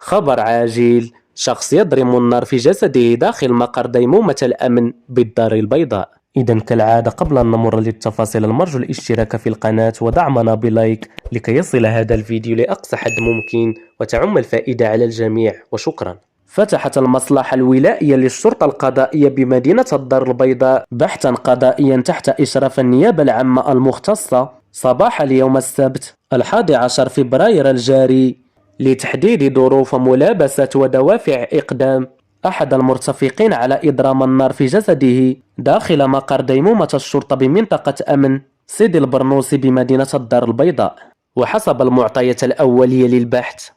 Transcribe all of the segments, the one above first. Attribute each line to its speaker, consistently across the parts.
Speaker 1: خبر عاجل: شخص يضرم النار في جسده داخل مقر ديمومة الأمن بالدار البيضاء. إذا كالعادة قبل أن نمر للتفاصيل المرجو الاشتراك في القناة ودعمنا بلايك لكي يصل هذا الفيديو لأقصى حد ممكن وتعم الفائدة على الجميع، وشكرا. فتحت المصلحة الولائية للشرطة القضائية بمدينة الدار البيضاء بحثا قضائيا تحت إشراف النيابة العامة المختصة صباح اليوم السبت 11 فبراير الجاري لتحديد ظروف ملابسة ودوافع إقدام أحد المرتفقين على إضرام النار في جسده داخل مقر ديمومة الشرطة بمنطقة أمن سيدي البرنوسي بمدينة الدار البيضاء. وحسب المعطيات الأولية للبحث،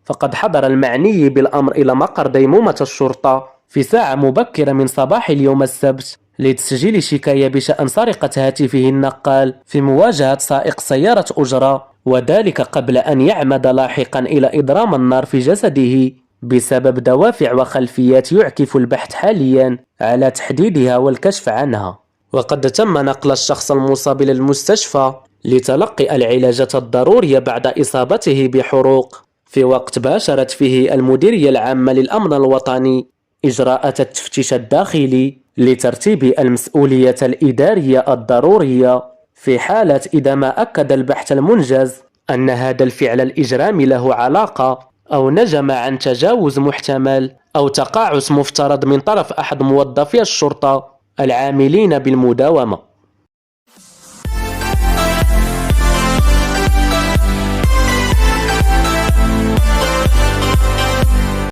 Speaker 1: فقد حضر المعني بالأمر إلى مقر ديمومة الشرطة في ساعة مبكرة من صباح اليوم السبت لتسجيل شكاية بشأن سرقة هاتفه النقال في مواجهة سائق سيارة أجرة، وذلك قبل أن يعمد لاحقا إلى إضرام النار في جسده بسبب دوافع وخلفيات يعكف البحث حاليا على تحديدها والكشف عنها. وقد تم نقل الشخص المصاب إلى المستشفى لتلقي العلاجات الضرورية بعد إصابته بحروق، في وقت باشرت فيه المديرية العامة للأمن الوطني إجراءات التفتيش الداخلي لترتيب المسؤولية الإدارية الضرورية في حالة إذا ما أكد البحث المنجز أن هذا الفعل الإجرامي له علاقة أو نجم عن تجاوز محتمل أو تقاعس مفترض من طرف أحد موظفي الشرطة العاملين بالمداومة.